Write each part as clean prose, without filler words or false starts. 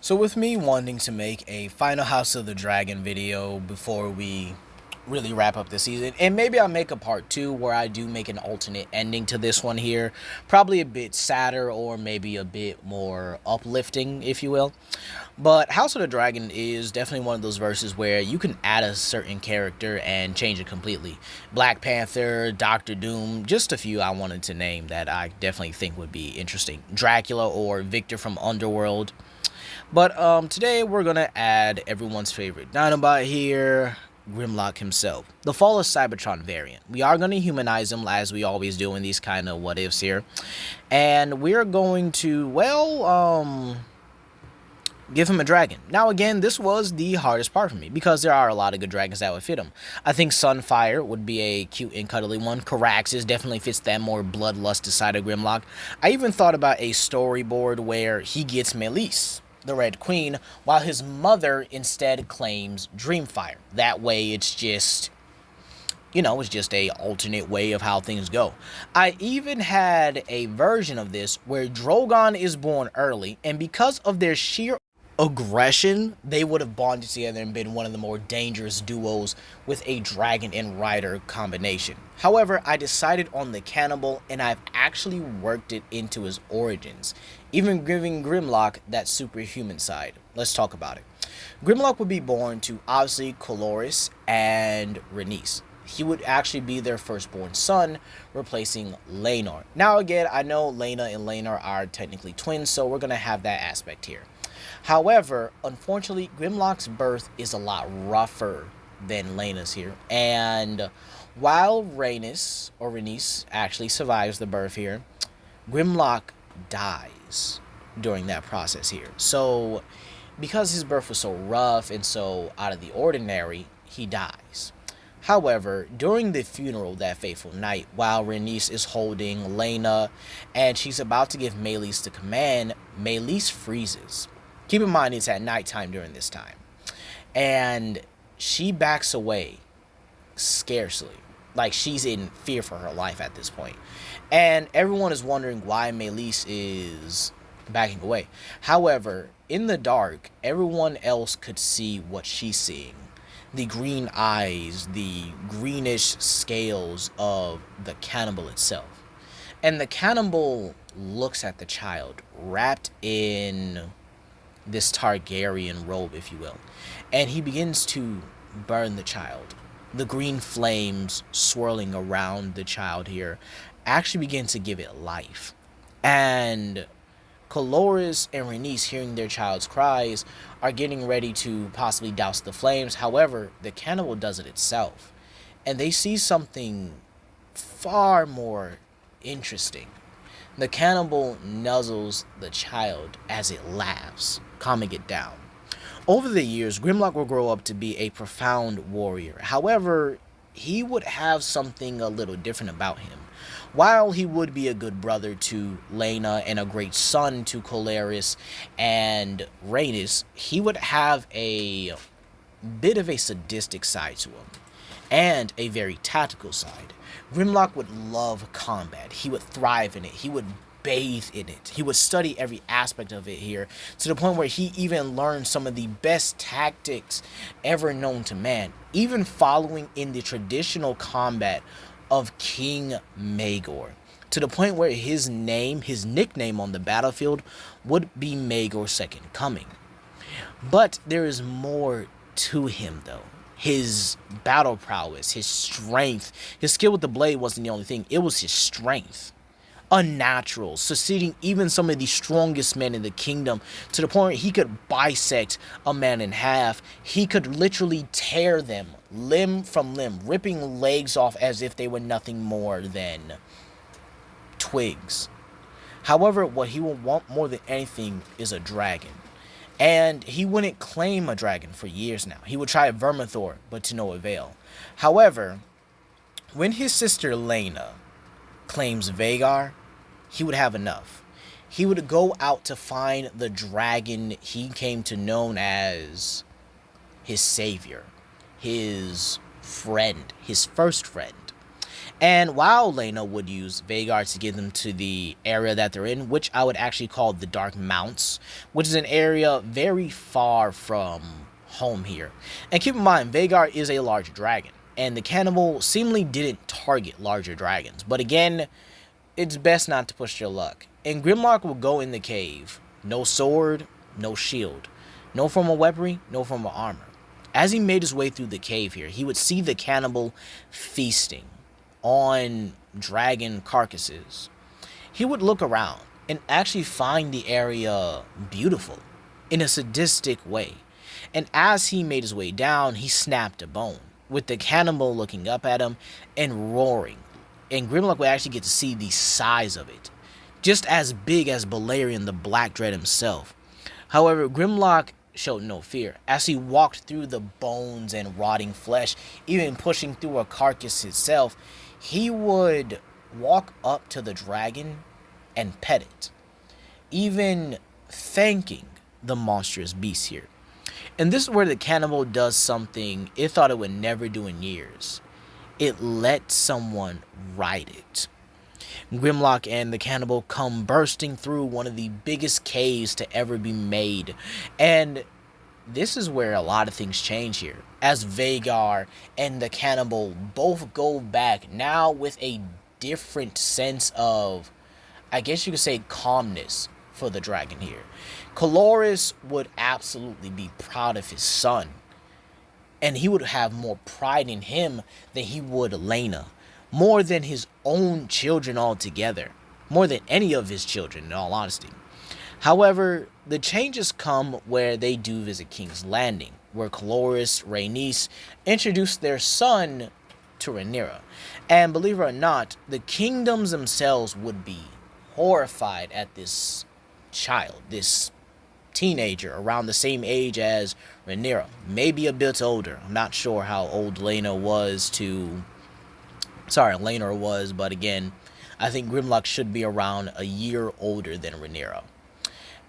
So with me wanting to make a final House of the Dragon video before we really wrap up the season, and maybe I'll make a part 2 where I do make an alternate ending to this one here, probably a bit sadder or maybe a bit more uplifting, if you will. But House of the Dragon is definitely one of those verses where you can add a certain character and change it completely. Black Panther, Doctor Doom, just a few I wanted to name that I definitely think would be interesting. Dracula or Victor from Underworld. But today we're gonna add everyone's favorite Dinobot here, Grimlock himself, the Fall of Cybertron variant. We are gonna humanize him as we always do in these kind of what ifs here, and we're going to give him a dragon. Now again, this was the hardest part for me because there are a lot of good dragons that would fit him. I think Sunfire would be a cute and cuddly one. Caraxes definitely fits that more bloodlusted side of Grimlock. I even thought about a storyboard where he gets Melis, the Red Queen, while his mother instead claims Dreamfire. That way it's just, it's just a alternate way of how things go. I even had a version of this where Drogon is born early, and because of their sheer aggression, they would have bonded together and been one of the more dangerous duos with a dragon and rider combination. However, I decided on the cannibal, and I've actually worked it into his origins, even giving Grimlock that superhuman side. Let's talk about it. Grimlock would be born to obviously Coloris and Rhaenys. He would actually be their firstborn son, replacing Laenor. Now again, I know Laena and Laenor are technically twins, so we're going to have that aspect here. However, unfortunately, Grimlock's birth is a lot rougher than Laena's here. And while Rhaenys actually survives the birth here, Grimlock dies during that process here. So, because his birth was so rough and so out of the ordinary, he dies. However, during the funeral that fateful night, while Rhaenys is holding Laena and she's about to give Melis the command, Melis freezes. Keep in mind it's at nighttime during this time. And she backs away, scarcely. Like she's in fear for her life at this point. And everyone is wondering why Melis is backing away. However, in the dark, everyone else could see what she's seeing. The green eyes, the greenish scales of the cannibal itself. And the cannibal looks at the child wrapped in this Targaryen robe, if you will, and he begins to burn the child. The green flames swirling around the child here actually begin to give it life. And Coloris and Rhaenys, hearing their child's cries, are getting ready to possibly douse the flames. However, the cannibal does it itself, and they see something far more interesting. The cannibal nuzzles the child as it laughs, calming it down. Over the years, Grimlock will grow up to be a profound warrior. However, he would have something a little different about him. While he would be a good brother to Laena and a great son to Coloris and Rhaenys, he would have a bit of a sadistic side to him and a very tactical side. Grimlock would love combat. He would thrive in it. He would bathe in it. He would study every aspect of it here, to the point where he even learned some of the best tactics ever known to man, even following in the traditional combat of King Maegor, to the point where his nickname on the battlefield would be Maegor's Second Coming. But there is more to him though. His battle prowess, his strength, his skill with the blade wasn't the only thing, it was his strength. Unnatural, succeeding even some of the strongest men in the kingdom, to the point where he could bisect a man in half. He could literally tear them limb from limb, ripping legs off as if they were nothing more than twigs. However, what he will want more than anything is a dragon. And he wouldn't claim a dragon for years now. He would try Vermithor, but to no avail. However, when his sister Laena claims Vhagar, he would have enough. He would go out to find the dragon he came to know as his savior, his friend, his first friend. And while Lena would use Vhagar to get them to the area that they're in, which I would actually call the Dark Mounts, which is an area very far from home here. And keep in mind, Vhagar is a large dragon, and the cannibal seemingly didn't target larger dragons. But again, it's best not to push your luck. And Grimlock will go in the cave. No sword, no shield. No form of weaponry, no form of armor. As he made his way through the cave here, he would see the cannibal feasting on dragon carcasses. He would look around and actually find the area beautiful in a sadistic way. And as he made his way down, he snapped a bone, with the cannibal looking up at him and roaring. And Grimlock would actually get to see the size of it, just as big as Balerion the Black Dread himself. However, Grimlock showed no fear as he walked through the bones and rotting flesh, even pushing through a carcass itself. He would walk up to the dragon and pet it, even thanking the monstrous beast here. And this is where the cannibal does something it thought it would never do in years. It let someone ride it. Grimlock and the cannibal come bursting through one of the biggest caves to ever be made. And this is where a lot of things change here, as Vhagar and the cannibal both go back, now with a different sense of, I guess you could say, calmness for the dragon here. Caloris would absolutely be proud of his son, and he would have more pride in him than he would Lena, more than his own children altogether, more than any of his children in all honesty. However, the changes come where they do visit King's Landing, where Caloris, Rhaenys introduced their son to Rhaenyra. And believe it or not, the kingdoms themselves would be horrified at this child, this teenager around the same age as Rhaenyra, maybe a bit older. I'm not sure how old Lena was, but again, I think Grimlock should be around a year older than Rhaenyra.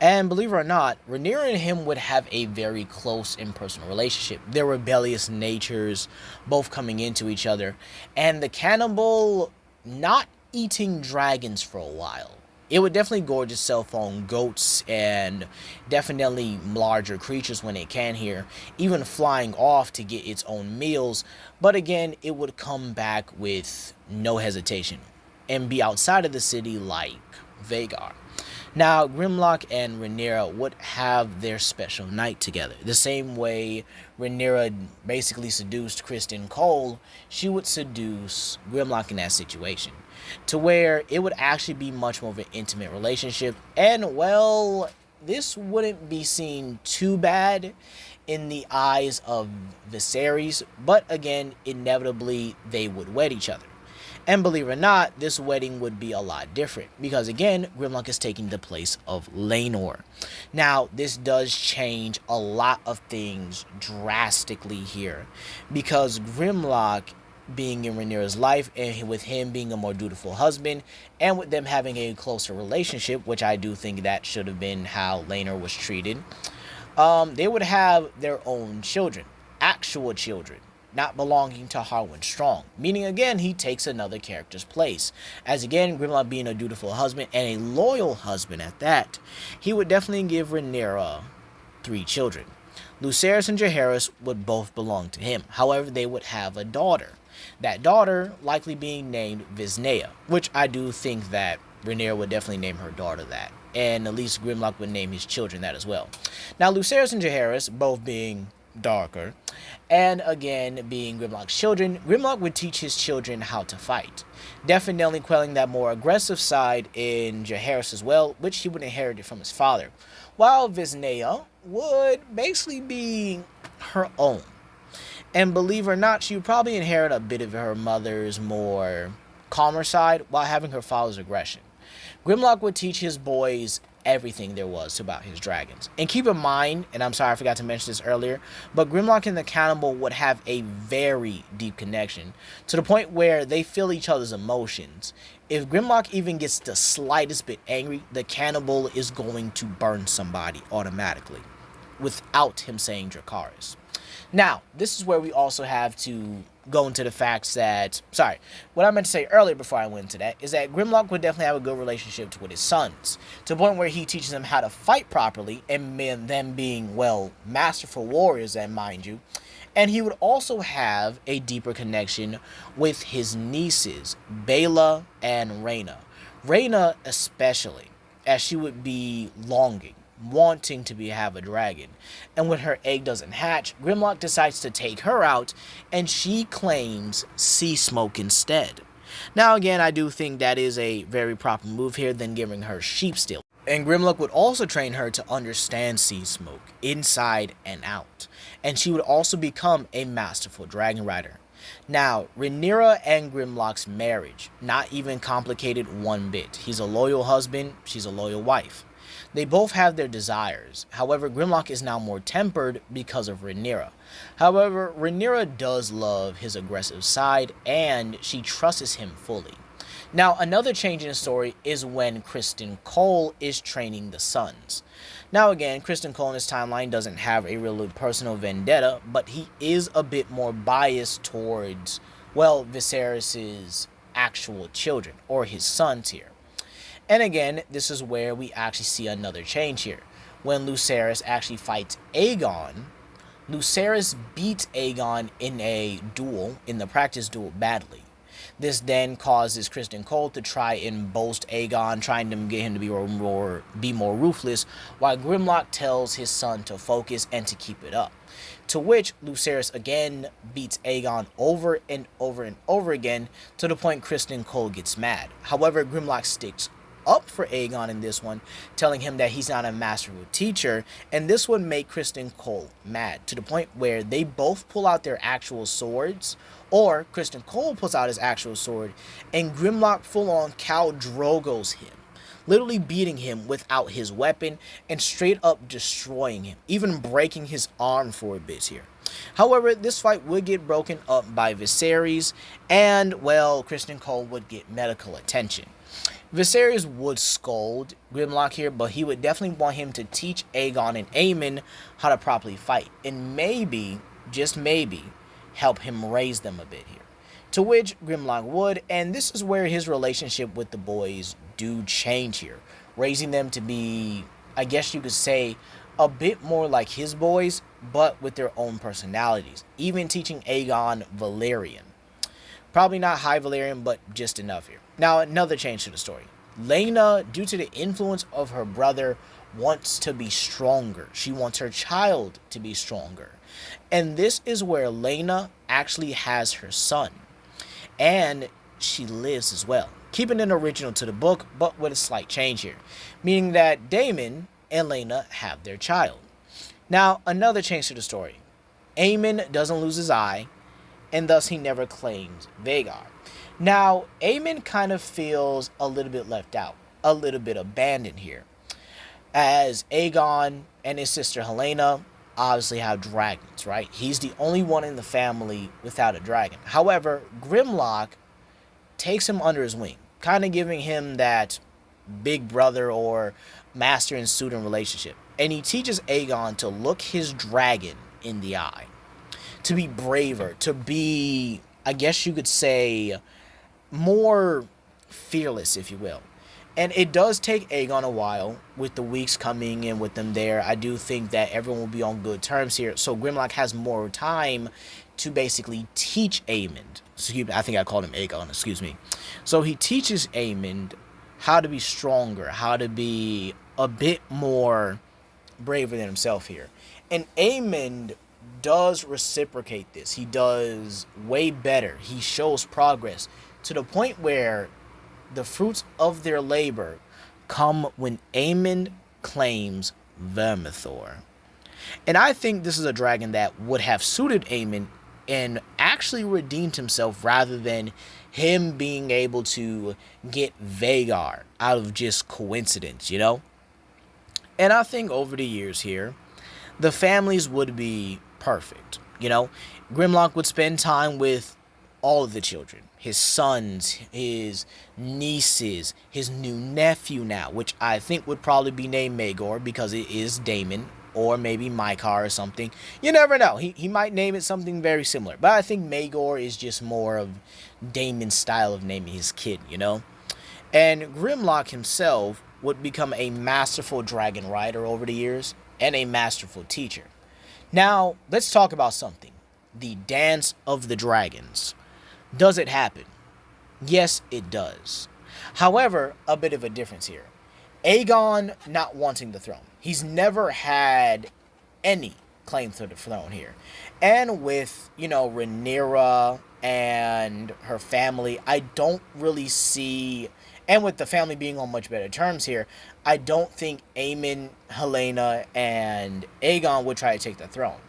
And believe it or not, Rhaenyra and him would have a very close and personal relationship. Their rebellious natures both coming into each other, and the cannibal not eating dragons for a while. It would definitely gorge itself on goats and definitely larger creatures when it can here, even flying off to get its own meals. But again, it would come back with no hesitation and be outside of the city like Vhagar. Now, Grimlock and Rhaenyra would have their special night together. The same way Rhaenyra basically seduced Criston Cole, she would seduce Grimlock in that situation, to where it would actually be much more of an intimate relationship. And, well, this wouldn't be seen too bad in the eyes of Viserys, but again, inevitably, they would wed each other. And believe it or not, this wedding would be a lot different, because again, Grimlock is taking the place of Laenor. Now, this does change a lot of things drastically here, because Grimlock being in Rhaenyra's life, and with him being a more dutiful husband, and with them having a closer relationship, which I do think that should have been how Laenor was treated, they would have their own children, actual children, not belonging to Harwin Strong, meaning again he takes another character's place, as again Grimlock being a dutiful husband and a loyal husband at that, he would definitely give Rhaenyra 3 children. Lucerys and Jaehaerys would both belong to him. However, they would have a daughter, that daughter likely being named Visnea, which I do think that Rhaenyra would definitely name her daughter that, and at least Grimlock would name his children that as well. Now, Lucerys and Jaehaerys both being darker, and again being Grimlock's children, Grimlock would teach his children how to fight, definitely quelling that more aggressive side in Jaehaerys as well, which he would inherit it from his father, while Visnea would basically be her own. And believe it or not, she would probably inherit a bit of her mother's more calmer side while having her father's aggression. Grimlock would teach his boys everything there was about his dragons. And keep in mind, and I'm sorry I forgot to mention this earlier, but Grimlock and the cannibal would have a very deep connection, to the point where they feel each other's emotions. If Grimlock even gets the slightest bit angry, the cannibal is going to burn somebody automatically, without him saying Dracarys. Now, this is where we also have to go into the facts that, sorry, what I meant to say earlier before I went into that is that Grimlock would definitely have a good relationship with his sons, to the point where he teaches them how to fight properly, and them being, well, masterful warriors, and mind you. And he would also have a deeper connection with his nieces, Bela and Rhaena. Rhaena especially, as she would be longing, wanting to have a dragon. And when her egg doesn't hatch, Grimlock decides to take her out, and she claims sea smoke instead. Now again, I do think that is a very proper move here than giving her sheep still. And Grimlock would also train her to understand sea smoke, inside and out. And she would also become a masterful dragon rider. Now, Rhaenyra and Grimlock's marriage, not even complicated one bit. He's a loyal husband, she's a loyal wife. They both have their desires. However, Grimlock is now more tempered because of Rhaenyra. However, Rhaenyra does love his aggressive side, and she trusts him fully. Now, another change in the story is when Criston Cole is training the sons. Now again, Criston Cole in this timeline doesn't have a real personal vendetta, but he is a bit more biased towards, well, Viserys' actual children, or his sons here. And again, this is where we actually see another change here. When Lucerys actually fights Aegon, Lucerys beats Aegon in a duel, in the practice duel, badly. This then causes Criston Cole to try and boast Aegon, trying to get him to be more ruthless, while Grimlock tells his son to focus and to keep it up. To which Lucerys again beats Aegon over and over and over again, to the point Criston Cole gets mad. However, Grimlock sticks up for Aegon in this one, telling him that he's not a masterful teacher, and this would make Criston Cole mad, to the point where they both pull out their actual swords, or Criston Cole pulls out his actual sword, and Grimlock full-on Khal Drogos him, literally beating him without his weapon, and straight up destroying him, even breaking his arm for a bit here. However, this fight would get broken up by Viserys, and, well, Criston Cole would get medical attention. Viserys would scold Grimlock here, but he would definitely want him to teach Aegon and Aemon how to properly fight, and maybe, just maybe, help him raise them a bit here. To which Grimlock would, and this is where his relationship with the boys do change here, raising them to be, I guess you could say, a bit more like his boys, but with their own personalities, even teaching Aegon Valyrian. Probably not high Valyrian, but just enough here. Now, another change to the story. Laena, due to the influence of her brother, wants to be stronger. She wants her child to be stronger. And this is where Laena actually has her son. And she lives as well, keeping it original to the book, but with a slight change here, meaning that Daemon and Laena have their child. Now, another change to the story. Aemon doesn't lose his eye, and thus he never claims Vhagar. Now, Aemon kind of feels a little bit left out, a little bit abandoned here, as Aegon and his sister Helena obviously have dragons, right? He's the only one in the family without a dragon. However, Grimlock takes him under his wing, kind of giving him that big brother or master and student relationship. And he teaches Aegon to look his dragon in the eye, to be braver, to be, I guess you could say, more fearless, if you will. And it does take Aegon a while, with the weeks coming and with them there. I do think that everyone will be on good terms here, so Grimlock has more time to basically teach Aemond. Excuse me, I think I called him Aegon, excuse me. So he teaches Aemond how to be stronger, how to be a bit more braver than himself here. And Aemond does reciprocate this. He does way better. He shows progress to the point where the fruits of their labor come when Aemond claims Vermithor. And I think this is a dragon that would have suited Aemond and actually redeemed himself, rather than him being able to get Vhagar out of just coincidence, you know? And I think over the years here, the families would be perfect, you know? Grimlock would spend time with all of the children, his sons, his nieces, his new nephew now, which I think would probably be named Maegor because it is Daemon, or maybe Maekar or something. You never know. He might name it something very similar. But I think Maegor is just more of Daemon's style of naming his kid, you know? And Grimlock himself would become a masterful dragon rider over the years and a masterful teacher. Now, let's talk about something. The Dance of the Dragons. Does it happen? Yes, it does. However, a bit of a difference here. Aegon not wanting the throne. He's never had any claim to the throne here. And with, Rhaenyra and her family, I don't really see, and with the family being on much better terms here, I don't think Aemon, Helena, and Aegon would try to take the throne.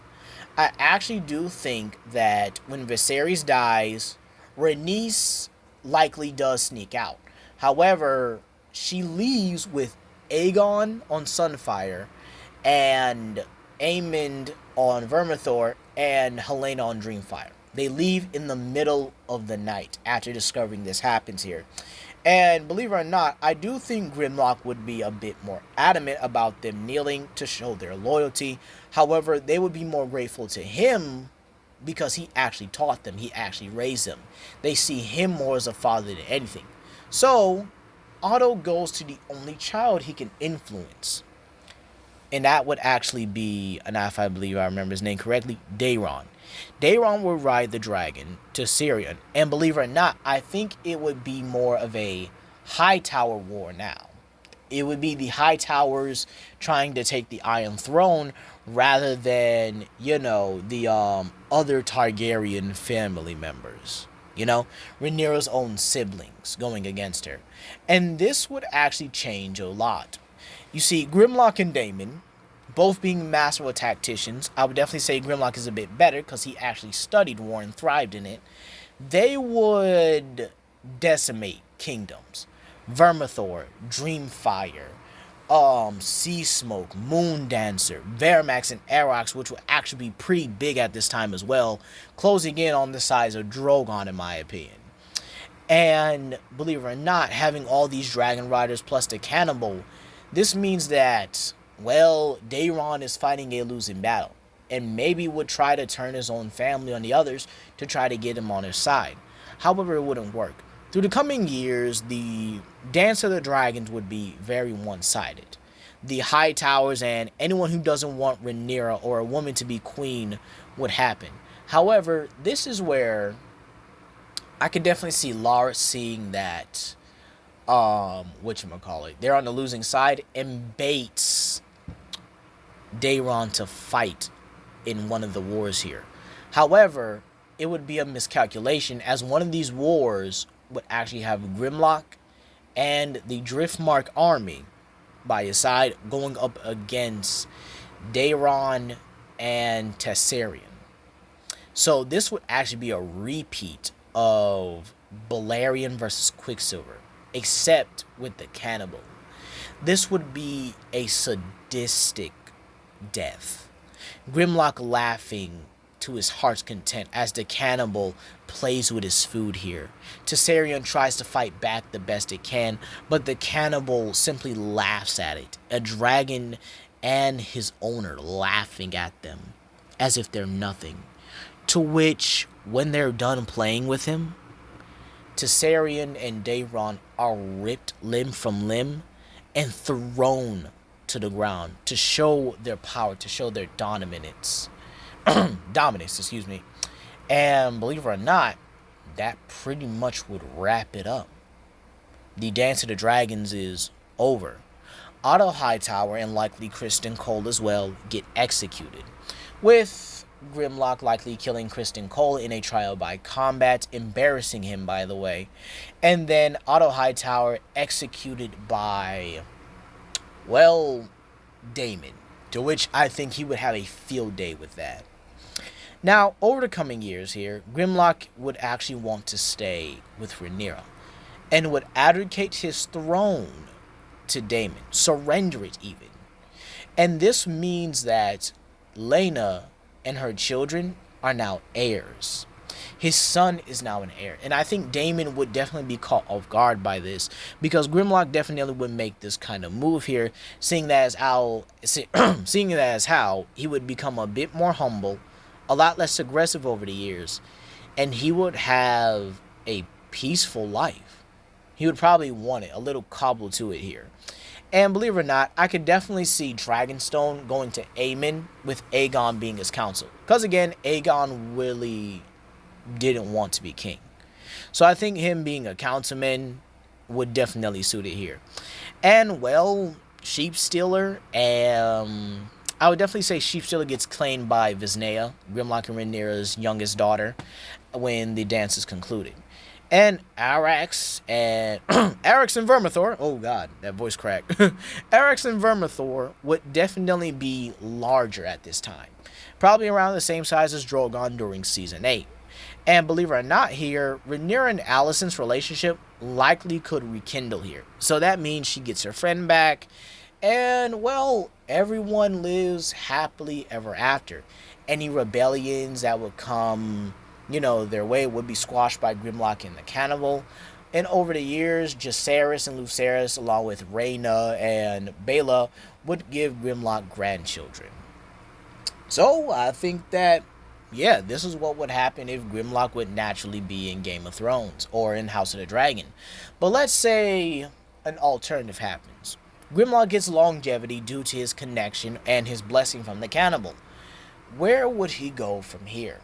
I actually do think that when Viserys dies, Rhaenys likely does sneak out. However, she leaves with Aegon on Sunfire and Aemond on Vermithor and Helena on Dreamfire. They leave in the middle of the night after discovering this happens here. And believe it or not, I do think Grimlock would be a bit more adamant about them kneeling to show their loyalty. However, they would be more grateful to him because he actually taught them, he actually raised them. They see him more as a father than anything. So, Otto goes to the only child he can influence. And that would actually be, and if I believe I remember his name correctly, Daeron. Daeron will ride the dragon to Syrian. And believe it or not, I think it would be more of a Hightower war now. It would be the Hightowers trying to take the Iron Throne rather than, the other Targaryen family members. Rhaenyra's own siblings going against her. And this would actually change a lot. You see, Grimlock and Daemon, both being masterful tacticians, I would definitely say Grimlock is a bit better because he actually studied war and thrived in it. They would decimate kingdoms. Vermithor, Dreamfire, Sea Smoke, Moon Dancer, Vermax, and Arox, which would actually be pretty big at this time as well, closing in on the size of Drogon in my opinion. And believe it or not, having all these dragon riders plus the cannibal, this means that, Daeron is fighting a losing battle, and maybe would try to turn his own family on the others to try to get him on his side. However, it wouldn't work. Through the coming years, the Dance of the Dragons would be very one-sided. The Hightowers and anyone who doesn't want Rhaenyra or a woman to be queen would happen. However, this is where I could definitely see Larsa seeing that, they're on the losing side and baits Daeron to fight in one of the wars here. However, it would be a miscalculation as one of these wars would actually have Grimlock and the Driftmark army by his side going up against Daeron and Tessarion. So this would actually be a repeat of Balerion versus Quicksilver, except with the cannibal. This would be a sadistic death. Grimlock laughing to his heart's content as the cannibal plays with his food here. Tessarion tries to fight back the best it can, but the cannibal simply laughs at it. A dragon and his owner laughing at them as if they're nothing. To which, when they're done playing with him, Tessarion and Daeron are ripped limb from limb and thrown to the ground to show their power, to show their dominance. And believe it or not, that pretty much would wrap it up. The Dance of the Dragons is over. Otto Hightower and likely Criston Cole as well get executed, with Grimlock likely killing Criston Cole in a trial by combat, embarrassing him by the way, and then Otto Hightower executed by, Daemon, to which I think he would have a field day with that. Now, over the coming years here, Grimlock would actually want to stay with Rhaenyra, and would advocate his throne to Daemon, surrender it even. And this means that Laena and her children are now heirs. His son is now an heir, and I think Daemon would definitely be caught off guard by this because Grimlock definitely would make this kind of move here, seeing that as how he would become a bit more humble, a lot less aggressive over the years, and he would have a peaceful life. He would probably want it, a little cobble to it here. And believe it or not, I could definitely see Dragonstone going to Aemon with Aegon being his counsel. Because again, Aegon really didn't want to be king. So I think him being a councilman would definitely suit it here. And well, Sheep Stealer, I would definitely say Sheep Stealer gets claimed by Visnea, Grimlock and Rhaenyra's youngest daughter, when the dance is concluded. And Arax and Arax and Vermithor, oh god, that voice cracked. Arax and Vermithor would definitely be larger at this time. Probably around the same size as Drogon during season 8. And believe it or not here, Rhaenyra and Alicent's relationship likely could rekindle here. So that means she gets her friend back. And well, everyone lives happily ever after. Any rebellions that would come their way would be squashed by Grimlock and the Cannibal. And over the years, Jacaerys and Lucerys, along with Rhaena and Baela, would give Grimlock grandchildren. So I think that, yeah, this is what would happen if Grimlock would naturally be in Game of Thrones or in House of the Dragon. But let's say an alternative happens. Grimlock gets longevity due to his connection and his blessing from the Cannibal. Where would he go from here,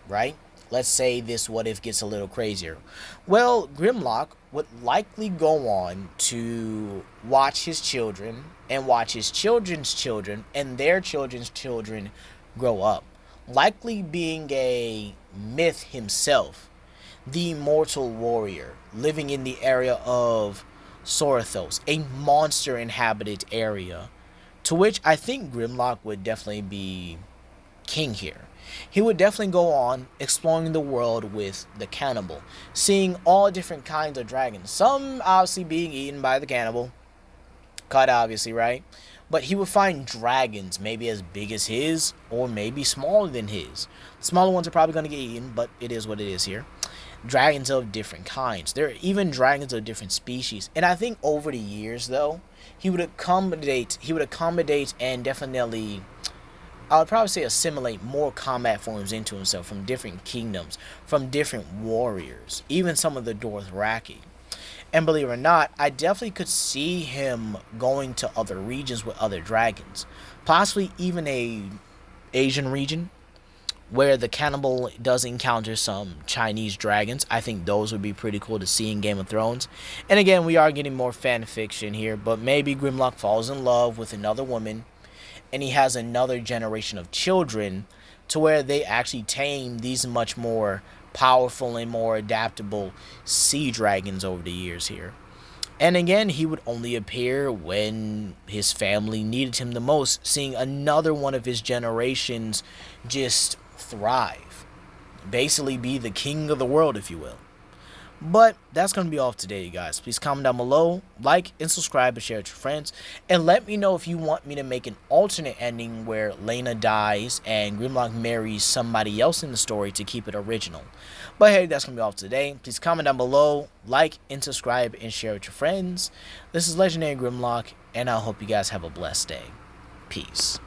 right? Let's say this what if gets a little crazier. Well, Grimlock would likely go on to watch his children and watch his children's children and their children's children grow up. Likely being a myth himself, the immortal warrior living in the area of Sorthos, a monster inhabited area, to which I think Grimlock would definitely be king here. He would definitely go on exploring the world with the cannibal, seeing all different kinds of dragons, some obviously being eaten by the cannibal, quite obviously, right? But he would find dragons maybe as big as his or maybe smaller than his. The smaller ones are probably going to get eaten, but it is what it is here. Dragons of different kinds. There are even dragons of different species. And I think over the years, though, he would accommodate and definitely, I would probably say assimilate more combat forms into himself from different kingdoms, from different warriors, even some of the Dothraki. And believe it or not, I definitely could see him going to other regions with other dragons. Possibly even a Asian region where the cannibal does encounter some Chinese dragons. I think those would be pretty cool to see in Game of Thrones. And again, we are getting more fan fiction here, but maybe Grimlock falls in love with another woman and he has another generation of children to where they actually tame these much more powerful and more adaptable sea dragons over the years here. And again, he would only appear when his family needed him the most, seeing another one of his generations just thrive. Basically be the king of the world, if you will. But that's going to be all for today, guys. Please comment down below, like and subscribe and share with your friends. And let me know if you want me to make an alternate ending where Laena dies and Grimlock marries somebody else in the story to keep it original. But hey, that's going to be all for today. Please comment down below, like and subscribe and share with your friends. This is Legendary Grimlock, and I hope you guys have a blessed day. Peace.